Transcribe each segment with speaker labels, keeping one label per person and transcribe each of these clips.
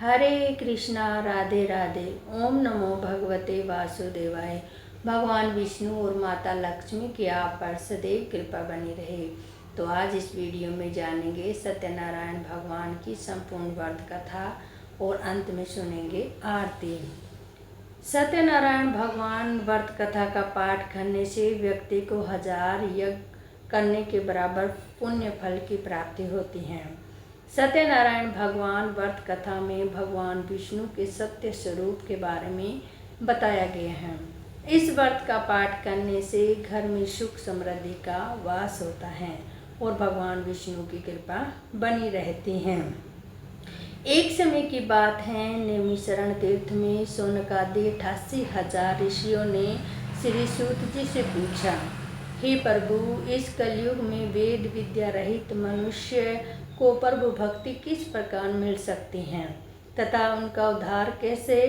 Speaker 1: हरे कृष्णा राधे राधे। ओम नमो भगवते वासुदेवाय। भगवान विष्णु और माता लक्ष्मी की आप पर सदैव कृपा बनी रहे। तो आज इस वीडियो में जानेंगे सत्यनारायण भगवान की संपूर्ण व्रत कथा और अंत में सुनेंगे आरती। सत्यनारायण भगवान व्रत कथा का पाठ करने से व्यक्ति को 1000 यज्ञ करने के बराबर पुण्य फल की प्राप्ति होती है। सत्यनारायण भगवान व्रत कथा में भगवान विष्णु के सत्य स्वरूप के बारे में बताया गया है। इस व्रत का पाठ करने से घर में सुख समृद्धि का वास होता है और भगवान विष्णु की कृपा बनी रहती है। एक समय की बात है, नैमिषारण्य तीर्थ में शौनकादि 88,000 ऋषियों ने श्री सूत जी से पूछा, हे प्रभु, इस कलयुग में वेद विद्या रहित मनुष्य को प्रभु भक्ति किस प्रकार मिल सकती है तथा उनका उद्धार कैसे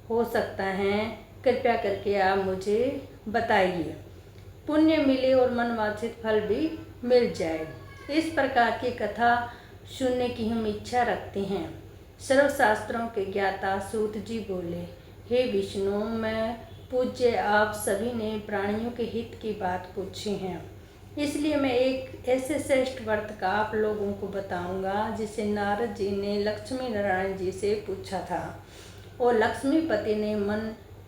Speaker 1: हो सकता है? कृपया करके आप मुझे बताइए। पुण्य मिले और मनवांछित फल भी मिल जाए। इस प्रकार की कथा सुनने की हम इच्छा रखते हैं। सर्वशास्त्रों के ज्ञाता सूत जी बोले, हे विष्णु, मैं पूज्य आप सभी ने प्राणियों के हित की बात पूछी है, इसलिए मैं एक ऐसे श्रेष्ठ व्रत का आप लोगों को बताऊंगा जिसे नारद जी ने लक्ष्मी नारायण जी से पूछा था और लक्ष्मीपति ने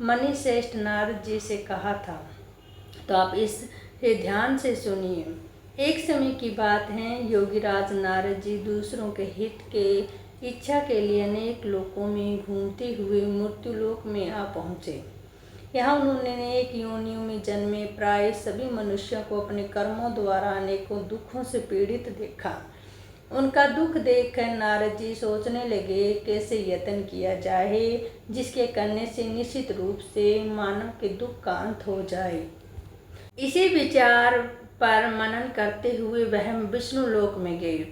Speaker 1: मणि श्रेष्ठ नारद जी से कहा था। तो आप इसे ध्यान से सुनिए। एक समय की बात है, योगीराज नारद जी दूसरों के हित के इच्छा के लिए अनेक लोकों में घूमते हुए मृत्युलोक में आ पहुँचे। यहाँ उन्होंने अनेक योनियों में जन्मे प्राय सभी मनुष्यों को अपने कर्मों द्वारा अनेकों दुखों से पीड़ित देखा। उनका दुख देखकर नारद जी सोचने लगे, कैसे यत्न किया जाए जिसके करने से निश्चित रूप से मानव के दुख का अंत हो जाए। इसी विचार पर मनन करते हुए वह विष्णु लोक में गए।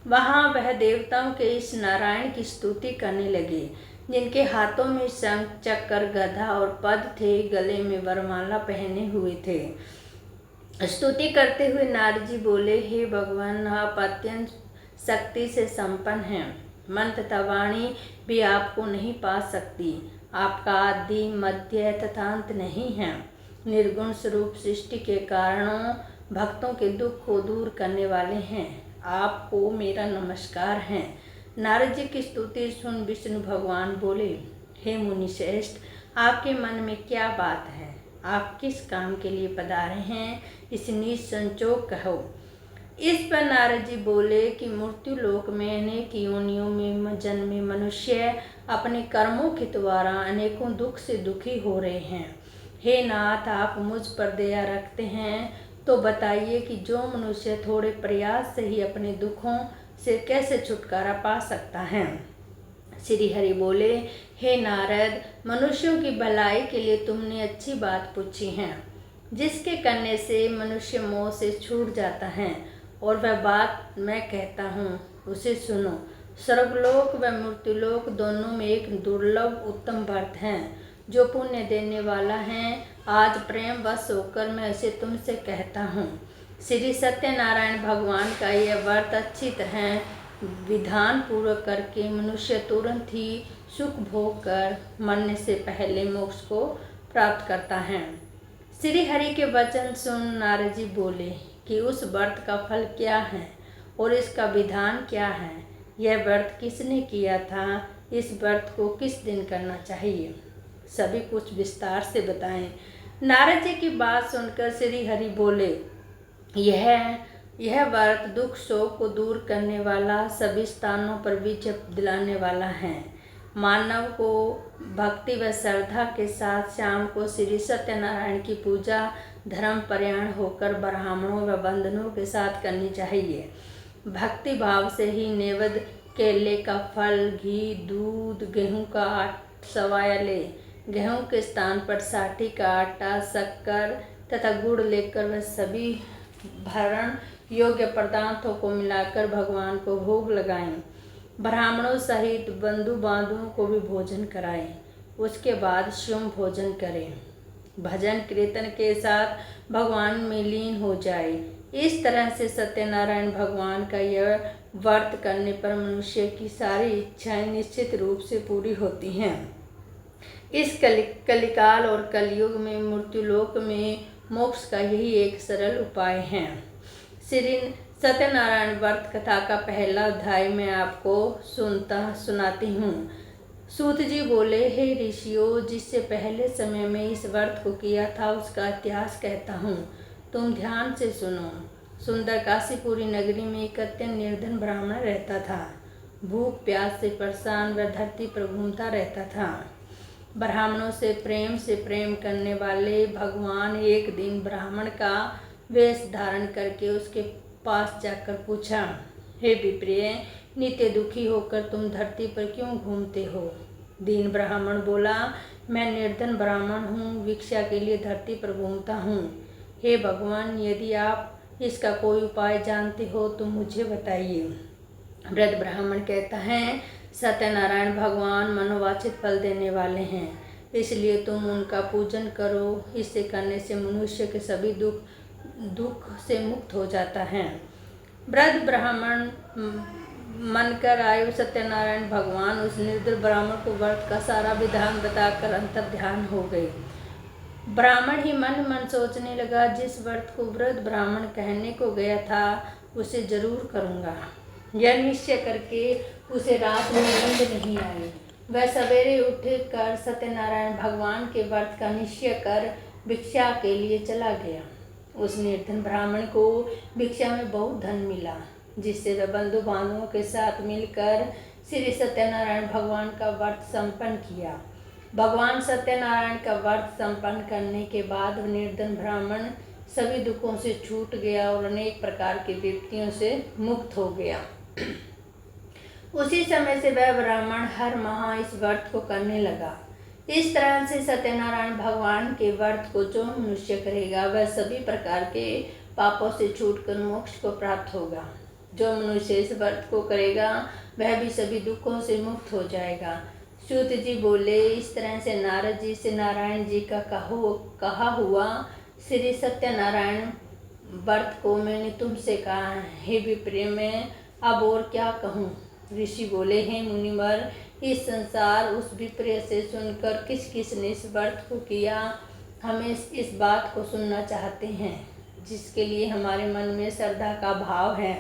Speaker 1: वहाँ वह देवताओं के इस नारायण की स्तुति करने लगे, जिनके हाथों में शंख चक्र गदा और पद थे, गले में वरमाला पहने हुए थे। स्तुति करते हुए नारद जी बोले, हे भगवान, आप अत्यंत शक्ति से संपन्न हैं। मन तथा वाणी भी आपको नहीं पा सकती। आपका आदि मध्य तथा अंत नहीं है। निर्गुण स्वरूप सृष्टि के कारणों भक्तों के दुख को दूर करने वाले हैं। आपको मेरा नमस्कार है। नारद जी की स्तुति सुन विष्णु भगवान बोले, हे मुनि श्रेष्ठ, आपके मन में क्या बात है? आप किस काम के लिए पधारे हैं, इस निसंकोच कहो। इस पर नारद जी बोले कि मृत्यु लोक में अनेक योनियों में जन्मे मनुष्य अपने कर्मों के द्वारा अनेकों दुख से दुखी हो रहे हैं। हे नाथ, आप मुझ पर दया रखते हैं तो बताइए कि जो मनुष्य थोड़े प्रयास से ही अपने दुखों से कैसे छुटकारा पा सकता है। श्री हरि बोले, हे नारद, मनुष्यों की भलाई के लिए तुमने अच्छी बात पूछी है, जिसके करने से मनुष्य मोह से छूट जाता है, और वह बात मैं कहता हूँ उसे सुनो। स्वर्गलोक व मृत्युलोक दोनों में एक दुर्लभ उत्तम व्रत है जो पुण्य देने वाला है। आज प्रेम वश होकर मैं इसे तुमसे कहता हूँ। श्री सत्यनारायण भगवान का यह व्रत अच्छी तरह विधान पूर्वक करके मनुष्य तुरंत ही सुख भोग कर मरने से पहले मोक्ष को प्राप्त करता है। श्री हरि के वचन सुन नारद जी बोले कि उस व्रत का फल क्या है और इसका विधान क्या है? यह व्रत किसने किया था? इस व्रत को किस दिन करना चाहिए? सभी कुछ विस्तार से बताएं। नारद जी की बात सुनकर श्री हरि बोले, यह व्रत दुख शोक को दूर करने वाला, सभी स्थानों पर विजय दिलाने वाला है। मानव को भक्ति व श्रद्धा के साथ शाम को श्री सत्यनारायण की पूजा धर्म परायण होकर ब्राह्मणों व बंधनों के साथ करनी चाहिए। भक्ति भाव से ही नैवेद्य केले का फल, घी, दूध, गेहूं का सवाया ले। गेहूं के स्थान पर साठी का आटा, शक्कर तथा गुड़ लेकर वह सभी भरण योग्य पदार्थों को मिलाकर भगवान को भोग लगाएं। ब्राह्मणों सहित बंधु बांधवों को भी भोजन कराएं। उसके बाद स्वयं भोजन करें। भजन कीर्तन के साथ भगवान में लीन हो जाए। इस तरह से सत्यनारायण भगवान का यह व्रत करने पर मनुष्य की सारी इच्छाएं निश्चित रूप से पूरी होती हैं। इस कलिकाल और कलयुग में मृत्युलोक में मोक्ष का यही एक सरल उपाय है। श्री सत्यनारायण व्रत कथा का पहला अध्याय मैं आपको सुनाती हूँ। सूत जी बोले, हे ऋषियों, जिससे पहले समय में इस व्रत को किया था उसका इतिहास कहता हूँ, तुम ध्यान से सुनो। सुंदर काशीपुरी नगरी में एक अत्यंत निर्धन ब्राह्मण रहता था। भूख प्यास से परेशान वह धरती पर घूमता रहता था। ब्राह्मणों से प्रेम करने वाले भगवान एक दिन ब्राह्मण का वेश धारण करके उसके पास जाकर पूछा, हे विप्रिय, नित्य दुखी होकर तुम धरती पर क्यों घूमते हो? दीन ब्राह्मण बोला, मैं निर्धन ब्राह्मण हूँ, भिक्षा के लिए धरती पर घूमता हूँ। हे भगवान, यदि आप इसका कोई उपाय जानते हो तो मुझे बताइए। वृद्ध ब्राह्मण कहता है, सत्यनारायण भगवान मनोवांछित फल देने वाले हैं, इसलिए तुम उनका पूजन करो। इसे करने से मनुष्य के सभी दुख से मुक्त हो जाता है। वृद्ध ब्राह्मण मनकर आए सत्यनारायण भगवान उस निर्धन ब्राह्मण को व्रत का सारा विधान बताकर अंतर्ध्यान हो गए। ब्राह्मण ही मन मन सोचने लगा, जिस व्रत को वृद्ध ब्राह्मण कहने को गया था उसे जरूर करूँगा। यह निश्चय करके उसे रात में नींद नहीं आई। वह सवेरे उठकर सत्यनारायण भगवान के व्रत का निश्चय कर भिक्षा के लिए चला गया। उस निर्धन ब्राह्मण को भिक्षा में बहुत धन मिला, जिससे वह बंधु बांधवों के साथ मिलकर श्री सत्यनारायण भगवान का व्रत संपन्न किया। भगवान सत्यनारायण का व्रत संपन्न करने के बाद निर्धन ब्राह्मण सभी दुखों से छूट गया और अनेक प्रकार की विपत्तियों से मुक्त हो गया। उसी समय से वह ब्राह्मण हर माह इस व्रत को करने लगा। इस तरह से सत्यनारायण भगवान के व्रत को जो मनुष्य करेगा वह सभी प्रकार के पापों से छूटकर मोक्ष को प्राप्त होगा। जो मनुष्य इस व्रत को करेगा वह भी सभी दुखों से मुक्त हो जाएगा। सूत जी बोले, इस तरह से नारद जी से नारायण जी का कहा हुआ श्री सत्यनारायण व्रत को मैंने तुमसे कहा। हे विप्रिय, मैं अब और क्या कहूँ? ऋषि बोले, हे मुनिवर, इस संसार उस विप्रिय से सुनकर किस किस ने इस व्रत को किया, हमें इस बात को सुनना चाहते हैं, जिसके लिए हमारे मन में श्रद्धा का भाव है।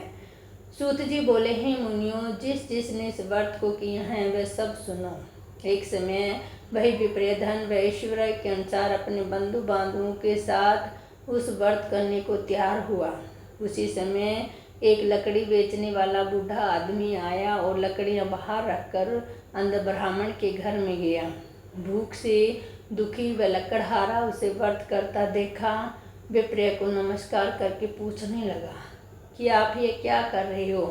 Speaker 1: सूत जी बोले, हे मुनियों, जिस जिसने इस व्रत को किया है वह सब सुनो। एक समय वही विप्रिय धन व ऐश्वर्य के अनुसार अपने बंधु बांधवों के साथ उस व्रत करने को तैयार हुआ। उसी समय एक लकड़ी बेचने वाला बूढ़ा आदमी आया और लकड़ियां बाहर रखकर अंध ब्राह्मण के घर में गया। भूख से दुखी व लकड़हारा उसे व्रत करता देखा। विप्रिय को नमस्कार करके पूछने लगा कि आप ये क्या कर रहे हो?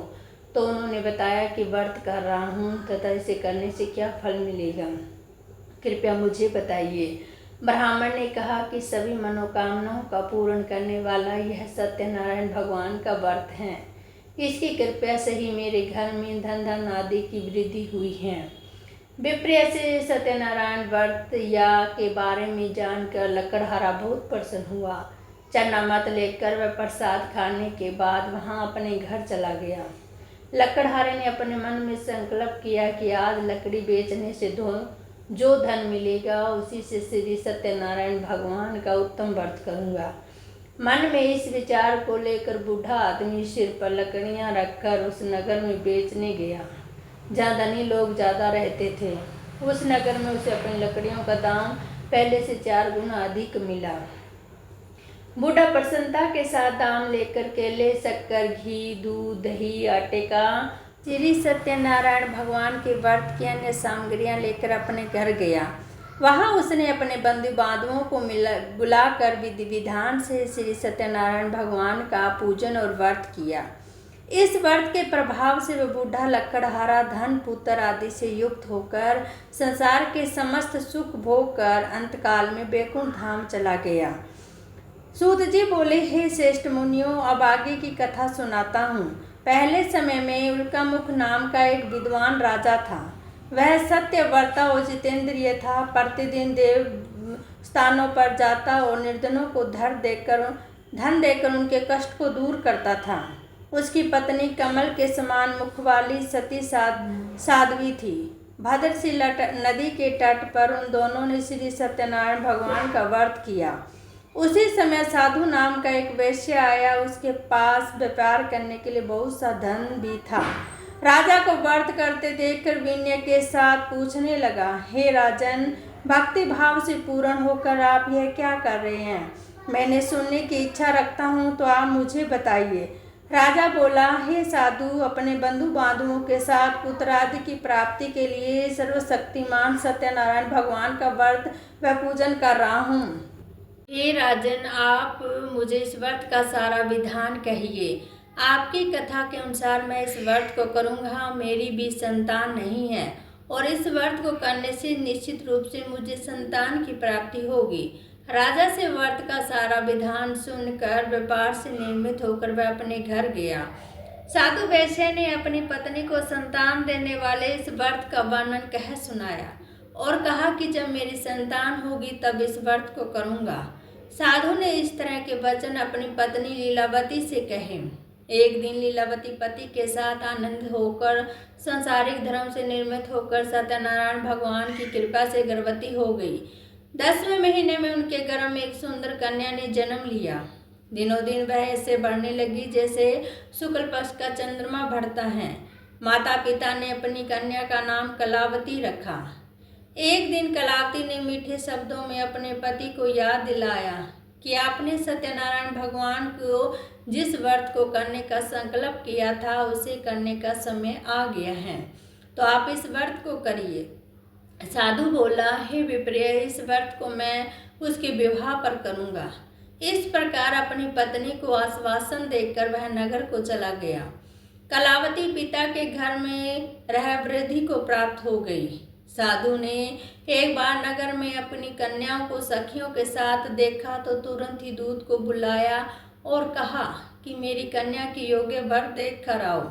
Speaker 1: तो उन्होंने बताया कि व्रत कर रहा हूँ तथा इसे करने से क्या फल मिलेगा, कृपया मुझे बताइए। ब्राह्मण ने कहा कि सभी मनोकामनाओं का पूर्ण करने वाला यह सत्यनारायण भगवान का व्रत है। इसकी कृपा से ही मेरे घर में धन आदि की वृद्धि हुई है। विप्रिय से सत्यनारायण व्रत या के बारे में जानकर लकड़हारा बहुत प्रसन्न हुआ। चरणामत लेकर वह प्रसाद खाने के बाद वहां अपने घर चला गया। लकड़हारे ने अपने मन में संकल्प किया कि आज लकड़ी बेचने से जो धन मिलेगा उसी से श्री सत्यनारायण भगवान का उत्तम व्रत करूँगा। मन में इस विचार को लेकर बूढ़ा आदमी सिर पर लकड़ियाँ रखकर उस नगर में बेचने गया जहाँ धनी लोग ज़्यादा रहते थे। उस नगर में उसे अपनी लकड़ियों का दाम पहले से 4 गुना अधिक मिला। बूढ़ा प्रसन्नता के साथ दाम लेकर केले, शक्कर, घी, दूध, दही, आटे का श्री सत्यनारायण भगवान के व्रत की अन्य सामग्रियाँ लेकर अपने घर गया। वहाँ उसने अपने बंधु बांधवों को बुलाकर विधि विधान से श्री सत्यनारायण भगवान का पूजन और व्रत किया। इस व्रत के प्रभाव से वह बूढ़ा लकड़हारा धन पुत्र आदि से युक्त होकर संसार के समस्त सुख भोग कर अंतकाल में बैकुंठ धाम चला गया। सूत जी बोले, हे श्रेष्ठ मुनियों, अब आगे की कथा सुनाता हूँ। पहले समय में उल्कामुख नाम का एक विद्वान राजा था। वह सत्यव्रता और जितेंद्रिय था। प्रतिदिन देव स्थानों पर जाता और निर्धनों को धन देकर उनके कष्ट को दूर करता था। उसकी पत्नी कमल के समान मुख वाली सती साध्वी थी। भद्रसी नदी के तट पर उन दोनों ने श्री सत्यनारायण भगवान का व्रत किया। उसी समय साधु नाम का एक वैश्य आया। उसके पास व्यापार करने के लिए बहुत सा धन भी था। राजा को व्रत करते देखकर विनय के साथ पूछने लगा, हे राजन, भक्ति भाव से पूर्ण होकर आप यह क्या कर रहे हैं? मैंने सुनने की इच्छा रखता हूँ, तो आप मुझे बताइए। राजा बोला, हे साधु, अपने बंधु बांधवों के साथ पुत्रादि की प्राप्ति के लिए सर्वशक्तिमान सत्यनारायण भगवान का व्रत व पूजन कर रहा हूँ। हे राजन, आप मुझे इस व्रत का सारा विधान कहिए। आपकी कथा के अनुसार मैं इस व्रत को करूँगा। मेरी भी संतान नहीं है और इस व्रत को करने से निश्चित रूप से मुझे संतान की प्राप्ति होगी। राजा से व्रत का सारा विधान सुनकर व्यापार से निर्मित होकर वह अपने घर गया। साधु वैश्य ने अपनी पत्नी को संतान देने वाले इस व्रत का वर्णन कह सुनाया और कहा कि जब मेरी संतान होगी तब इस व्रत को करूँगा। साधु ने इस तरह के वचन अपनी पत्नी लीलावती से कहे। एक दिन लीलावती पति के साथ आनंद होकर सांसारिक धर्म से निर्मित होकर सत्यनारायण भगवान की कृपा से गर्भवती हो गई। 10वें महीने में उनके गर्भ में एक सुंदर कन्या ने जन्म लिया। दिनों दिन वह ऐसे बढ़ने लगी जैसे शुक्ल पक्ष का चंद्रमा बढ़ता है। माता पिता ने अपनी कन्या का नाम कलावती रखा। एक दिन कलावती ने मीठे शब्दों में अपने पति को याद दिलाया कि आपने सत्यनारायण भगवान को जिस व्रत को करने का संकल्प किया था उसे करने का समय आ गया है, तो आप इस व्रत को करिए। साधु बोला, हे विप्रिय, इस व्रत को मैं उसके विवाह पर करूँगा। इस प्रकार अपनी पत्नी को आश्वासन देकर वह नगर को चला गया। कलावती पिता के घर में रह वृद्धि को प्राप्त हो गई। साधु ने एक बार नगर में अपनी कन्याओं को सखियों के साथ देखा तो तुरंत ही दूत को बुलाया और कहा कि मेरी कन्या की योग्य वर देख कर आओ।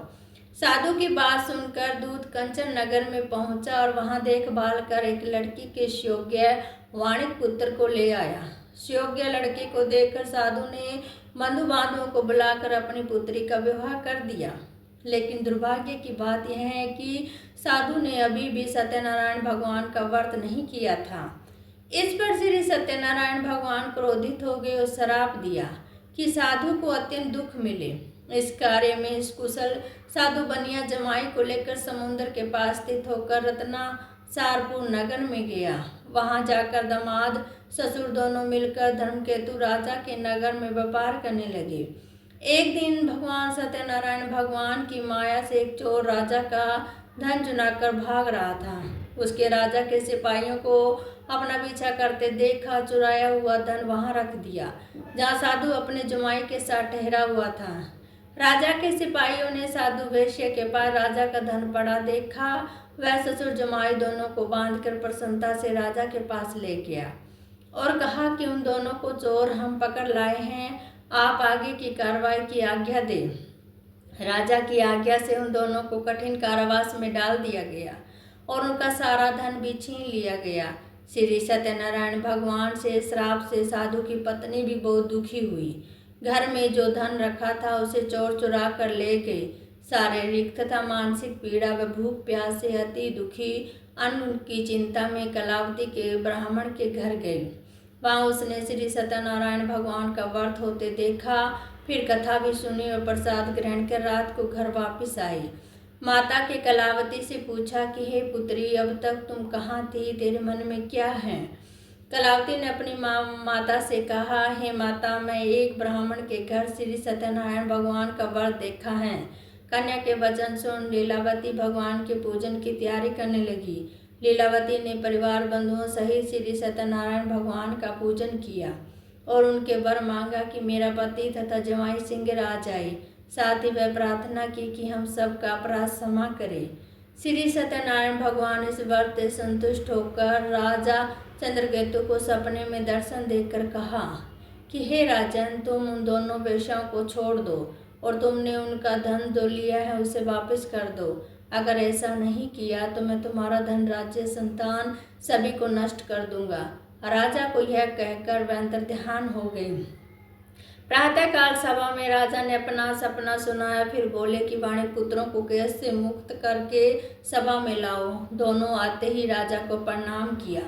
Speaker 1: साधु की बात सुनकर दूत कंचन नगर में पहुंचा और वहां देखभाल कर एक लड़की के योग्य वाणिक पुत्र को ले आया। योग्य लड़की को देखकर साधु ने बंधु बांधवों को बुलाकर अपनी पुत्री का विवाह कर दिया। लेकिन दुर्भाग्य की बात यह है कि साधु ने अभी भी सत्यनारायण भगवान का व्रत नहीं किया था। इस पर श्री सत्यनारायण भगवान क्रोधित हो गए और श्राप दिया कि साधु को अत्यंत दुख मिले। इस कार्य में इस कुशल साधु बनिया जमाई को लेकर समुद्र के पास स्थित होकर रत्नासारपुर नगर में गया। वहां जाकर दामाद ससुर दोनों मिलकर धर्मकेतु राजा के नगर में व्यापार करने लगे। एक दिन भगवान सत्यनारायण भगवान की माया से एक चोर राजा का धन चुराकर भाग रहा था। उसके राजा के सिपाहियों को अपना पीछा करते देखा। चुराया हुआ धन वहां रख दिया जहां साधु अपने जुमाई के साथ ठहरा हुआ था। राजा के सिपाहियों ने साधु वैश्य के पास राजा का धन पड़ा देखा। वह ससुर जुमाई दोनों को बांधकर प्रसन्नता से राजा के पास ले गया और कहा कि उन दोनों को चोर हम पकड़ लाए हैं, आप आगे की कार्रवाई की आज्ञा दें। राजा की आज्ञा से उन दोनों को कठिन कारावास में डाल दिया गया और उनका सारा धन भी छीन लिया गया। श्री सत्यनारायण भगवान से श्राप से साधु की पत्नी भी बहुत दुखी हुई। घर में जो धन रखा था उसे चोर चुरा कर ले गए। शारीरिक तथा मानसिक पीड़ा व भूख प्यास से अति दुखी अन्न की चिंता में कलावती के ब्राह्मण के घर गई। वहाँ उसने श्री सत्यनारायण भगवान का व्रत होते देखा। फिर कथा भी सुनी और प्रसाद ग्रहण कर रात को घर वापस आई। माता के कलावती से पूछा कि हे पुत्री, अब तक तुम कहाँ थी, तेरे मन में क्या है? कलावती ने अपनी माता से कहा, हे माता, मैं एक ब्राह्मण के घर श्री सत्यनारायण भगवान का व्रत देखा है। कन्या के वचन सुन लीलावती भगवान के पूजन की तैयारी करने लगी। लीलावती ने परिवार बंधुओं सहित श्री सत्यनारायण भगवान का पूजन किया और उनके वर मांगा कि मेरा पति तथा जमाई शीघ्र आ जाए। साथ ही वह प्रार्थना की कि हम सब का अपराध क्षमा करें। श्री सत्यनारायण भगवान इस व्रत से संतुष्ट होकर राजा चंद्रकेतु को सपने में दर्शन देकर कहा कि हे राजन, तुम उन दोनों वेश्याओं को छोड़ दो और तुमने उनका धन जो लिया है उसे वापस कर दो। अगर ऐसा नहीं किया तो मैं तुम्हारा धन, राज्य, संतान सभी को नष्ट कर दूंगा। राजा को यह कहकर वह अंतर्ध्यान हो गई। प्रातःकाल सभा में राजा ने अपना सपना सुनाया। फिर बोले कि वाणी पुत्रों को कैद से मुक्त करके सभा में लाओ। दोनों आते ही राजा को प्रणाम किया,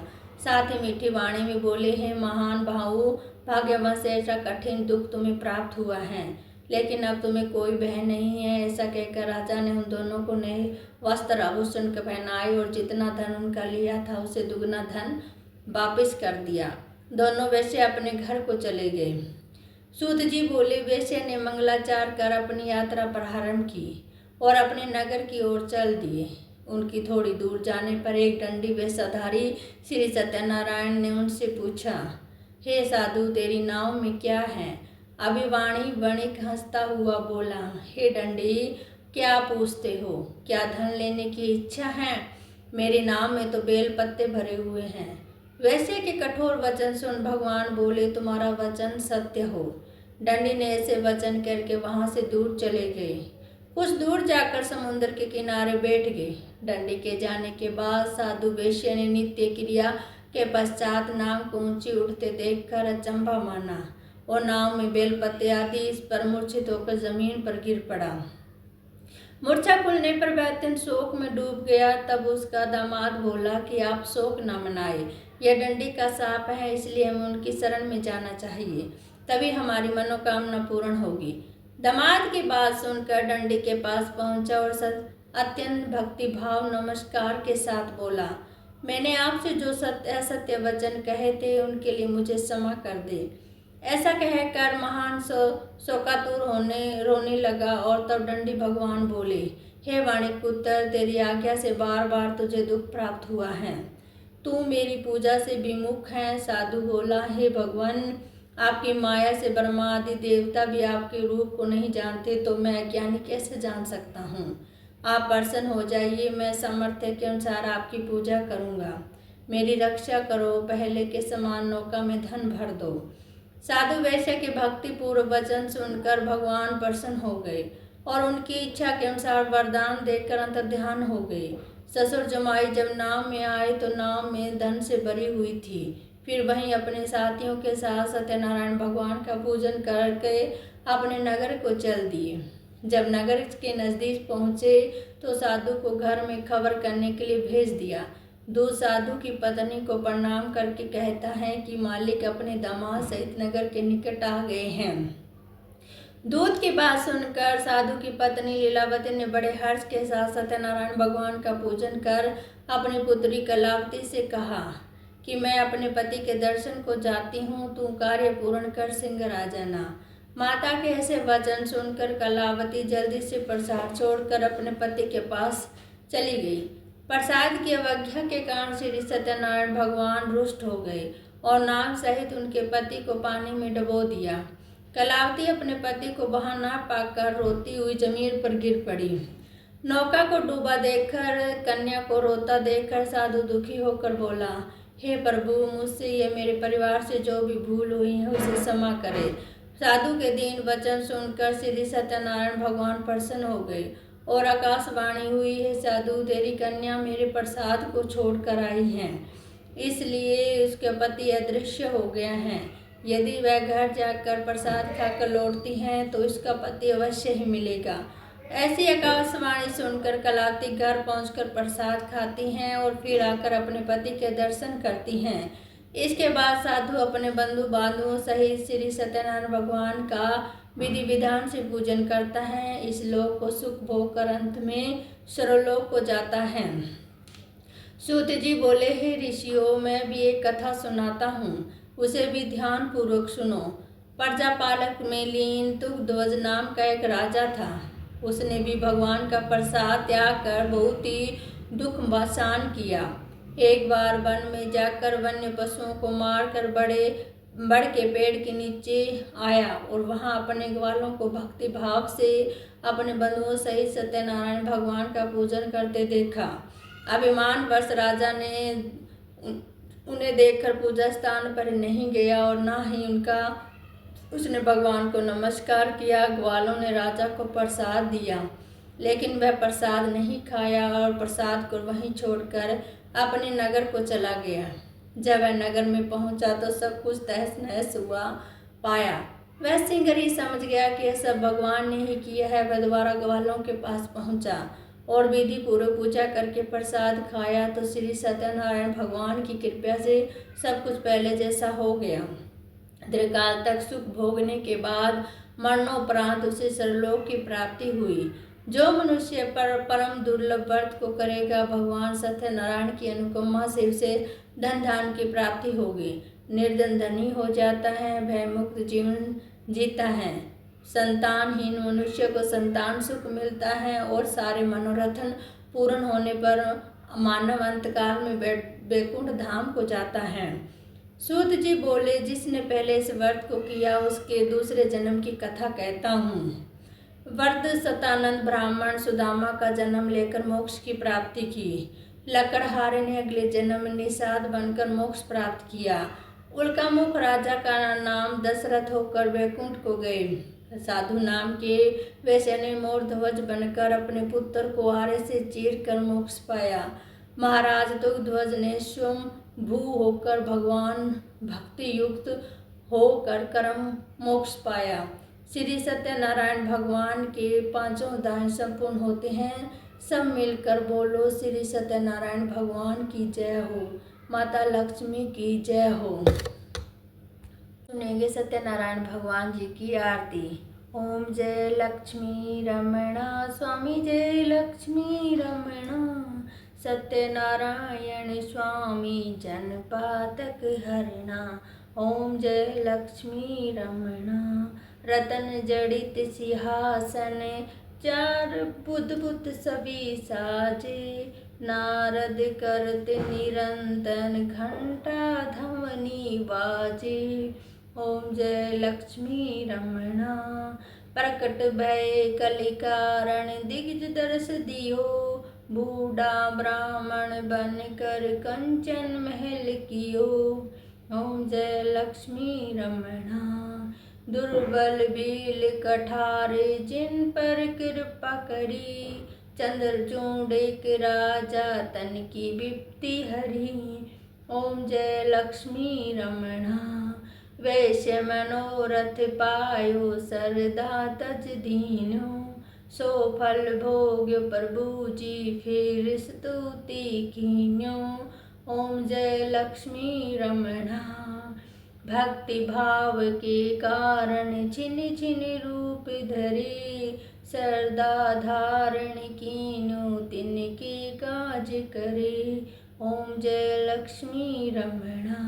Speaker 1: साथ ही मीठी वाणी में बोले, हे महान भाऊ, भाग्यवश ऐसा कठिन दुख तुम्हें प्राप्त हुआ है, लेकिन अब तुम्हें कोई बहन नहीं है। ऐसा कहकर राजा ने उन दोनों को नए वस्त्र आभूषण पहनाए और जितना धन उनका लिया था उसे दुगना धन वापस कर दिया। दोनों वैसे अपने घर को चले गए। सूत जी बोले, वैश्य ने मंगलाचार कर अपनी यात्रा प्रारंभ की और अपने नगर की ओर चल दिए। उनकी थोड़ी दूर जाने पर एक दंडी वेशधारी श्री सत्यनारायण ने उनसे पूछा, हे साधु, तेरी नाव में क्या है? अभिवाणी वणिक हंसता हुआ बोला, हे दंडी, क्या पूछते हो? क्या धन लेने की इच्छा है? मेरी नाव में तो बेल पत्ते भरे हुए हैं। वैसे के कठोर वचन सुन भगवान बोले, तुम्हारा वचन सत्य हो। दंडी ने ऐसे वचन करके वहां से दूर चले गए। कुछ दूर जाकर समुद्र के किनारे बैठ गए। दंडी के जाने के बाद साधु वैश्य ने नित्य क्रिया के पश्चात नाव को ऊंची उठते देखकर अचंभा माना और नाव में बेलपत्ते आदि इस पर मूर्छित होकर जमीन पर गिर पड़ा। मूर्छा खुलने पर वह अत्यंत शोक में डूब गया। तब उसका दामाद बोला कि आप शोक न मनाए, यह दंडी का शाप है, इसलिए हमें उनकी शरण में जाना चाहिए, तभी हमारी मनोकामना पूर्ण होगी। दामाद की बात सुनकर दंडी के पास पहुंचा और अत्यंत भक्ति भाव नमस्कार के साथ बोला, मैंने आपसे जो असत्य वचन कहे थे उनके लिए मुझे क्षमा कर दे। ऐसा कहकर महान शोकातुर रोने लगा। और तब दंडी भगवान बोले, हे वाणिक पुत्र, तेरी आज्ञा से बार बार तुझे दुख प्राप्त हुआ है, तू मेरी पूजा से विमुख है। साधु बोला, हे भगवान, आपकी माया से ब्रह्मा आदि देवता भी आपके रूप को नहीं जानते, तो मैं अज्ञानी कैसे जान सकता हूँ? आप प्रसन्न हो जाइए, मैं सामर्थ्य के अनुसार आपकी पूजा करूँगा। मेरी रक्षा करो, पहले के समान नौका में धन भर दो। साधु वैश्य के भक्ति पूर्व वचन सुनकर भगवान प्रसन्न हो गए और उनकी इच्छा के अनुसार वरदान देकर अंतर्ध्यान हो गए। ससुर जमाई जब नाव में आए तो नाव में धन से भरी हुई थी। फिर वहीं अपने साथियों के साथ सत्यनारायण भगवान का पूजन करके अपने नगर को चल दिए। जब नगर के नज़दीक पहुँचे तो साधु को घर में खबर करने के लिए भेज दिया। दूत साधु की पत्नी को प्रणाम करके कहता है कि मालिक अपने दामाद सहित नगर के निकट आ गए हैं। दूत की बात सुनकर साधु की पत्नी लीलावती ने बड़े हर्ष के साथ सत्यनारायण भगवान का पूजन कर अपनी पुत्री कलावती से कहा कि मैं अपने पति के दर्शन को जाती हूँ, तू कार्य पूर्ण कर सिंह आ जाना। माता के ऐसे वचन सुनकर कलावती जल्दी से प्रसाद छोड़कर अपने पति के पास चली गई। प्रसाद की अवज्ञा के कारण श्री सत्यनारायण भगवान रुष्ट हो गए और नाग सहित उनके पति को पानी में डुबो दिया। कलावती अपने पति को वहां ना पाकर रोती हुई जमीन पर गिर पड़ी। नौका को डूबा देखकर, कन्या को रोता देखकर साधु दुखी होकर बोला, हे प्रभु, मुझसे या मेरे परिवार से जो भी भूल हुई है उसे क्षमा करे। साधु के दीन वचन सुनकर श्री सत्यनारायण भगवान प्रसन्न हो गए और आकाशवाणी हुई, है साधु, तेरी कन्या मेरे प्रसाद को छोड़कर आई है, इसलिए उसके पति अदृश्य हो गया है। यदि वह घर जाकर प्रसाद खाकर लौटती हैं तो इसका पति अवश्य ही मिलेगा। ऐसी आकाशवाणी सुनकर कलावती घर पहुंचकर प्रसाद खाती हैं और फिर आकर अपने पति के दर्शन करती हैं। इसके बाद साधु अपने बंधु बांधवों सहित श्री सत्यनारायण भगवान का विधि विधान से पूजन करता है। इस लोक को सुख भोग कर अंत में सर्वलोक को जाता है। सूत जी बोले, हे ऋषियों, मैं भी एक कथा सुनाता हूँ, उसे भी ध्यान पूर्वक सुनो। प्रजापालक में लीन तुगध्वज नाम का एक राजा था। उसने भी भगवान का प्रसाद त्याग कर बहुत ही दुख सहन किया। एक बार वन में जाकर वन्य पशुओं को मारकर बड़ के पेड़ के नीचे आया और वहां अपने ग्वालों को भक्ति भाव से अपने बंधुओं सहित सत्यनारायण भगवान का पूजन करते देखा। अभिमानवश राजा ने उन्हें देखकर पूजा स्थान पर नहीं गया और न ही उसने भगवान को नमस्कार किया। ग्वालों ने राजा को प्रसाद दिया, लेकिन वह प्रसाद नहीं खाया और प्रसाद को वहीं छोड़कर अपने नगर को चला गया। जब वह नगर में पहुंचा तो सब कुछ तहस नहस हुआ पाया। वह सिंगरी समझ गया कि यह सब भगवान ने ही किया है। वह दोबारा ग्वालों के पास पहुंचा और विधि पूर्वक पूजा करके प्रसाद खाया तो श्री सत्यनारायण भगवान की कृपा से सब कुछ पहले जैसा हो गया। दीर्घकाल तक सुख भोगने के बाद मरणोपरांत उसे सरलोक की प्राप्ति हुई। जो मनुष्य परम दुर्लभ व्रत को करेगा, भगवान सत्यनारायण की अनुकंपा से उसे धन धान की प्राप्ति होगी। निर्धन धनी हो जाता है, भयमुक्त जीवन जीता है। संतानहीन मनुष्य को संतान सुख मिलता है और सारे मनोरथन पूर्ण होने पर मानव अंतकाल में वैकुंठ धाम को जाता है। सूत जी बोले, जिसने पहले इस व्रत को किया उसके दूसरे जन्म की कथा कहता हूँ। व्रत सतानंद ब्राह्मण सुदामा का जन्म लेकर मोक्ष की प्राप्ति की। लकड़हारे ने अगले जन्म में निषाद बनकर मोक्ष प्राप्त किया। उल्कामुख राजा का नाम दशरथ होकर वैकुंठ को गए। साधु नाम के वैश्य ने मोर ध्वज बनकर अपने पुत्र को आरे से चीर कर मोक्ष पाया। महाराज दुग्ध्वज ने स्वयं भू होकर भगवान भक्ति युक्त होकर कर्म मोक्ष पाया। श्री सत्यनारायण भगवान के पांचों दान संपूर्ण होते हैं। सब मिलकर बोलो, श्री सत्यनारायण भगवान की जय हो, माता लक्ष्मी की जय हो। सुनेंगे सत्यनारायण भगवान जी की आरती। ओम जय लक्ष्मी रमणा स्वामी, जय लक्ष्मी रमणा। सत्यनारायण स्वामी जनपातक हरणा। ओम जय लक्ष्मी रमणा। रतन जड़ित सिंहासन, चार बुद्ध सभी साजे। नारद करत निरंतन, घंटा धवनी बाजे। ओम जय लक्ष्मी रमणा। प्रकट भय कलि कारण, दिग्ज दर्श दियो। बूढ़ा ब्राह्मण बन कर कंचन महल कियो। ओम जय लक्ष्मी रमणा। दुर्बल बील कठारे, जिन पर कृपा करी। चंद्रचूड़ एक राजा, तन की विपत्ति हरी। ओम जय लक्ष्मी रमणा। वैश्य मनोरथ पायो, सरदा तज दीनो। सो फल भोग्य प्रभु जी, फिर स्तुति कीन्यो। ओम जय लक्ष्मी रमणा। भक्ति भाव के कारण छिन छिन रूप धरे। सरदा धारण कीन्यो, तिनके काज करे। ओम जय लक्ष्मी रमणा।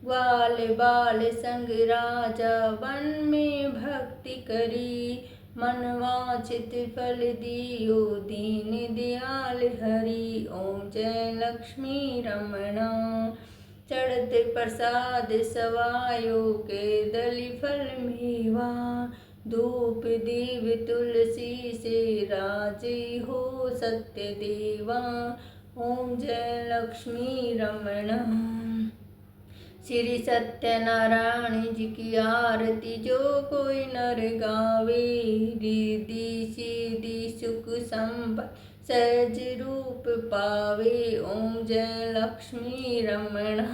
Speaker 1: ग्वाल बाल संग राजा, वन में भक्ति करी। मन वांछित फल दियो, दीन दयाल हरि। ओम जय लक्ष्मी रमणा। चढ़ते प्रसाद सवायो, के दली फल मेवा। धूप दीव तुलसी से, राजी हो सत्य देवा। ओम जय लक्ष्मी रमणा। श्री सत्यनारायण जी की आरती जो कोई नर गावे। रिद्धि सिद्धि सुख संपत्ति सहज रूप पावे। ओम जय लक्ष्मी रमणा।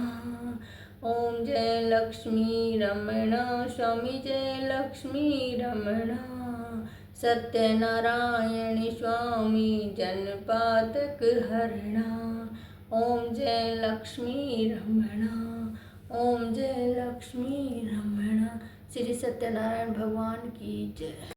Speaker 1: ओम जय लक्ष्मी रमणा। स्वामी जय लक्ष्मी रमणा। सत्यनारायण स्वामी जनपातक हरणा। ओम जय लक्ष्मी रमणा। ओम जय लक्ष्मी रमणा। श्री सत्यनारायण भगवान की जय।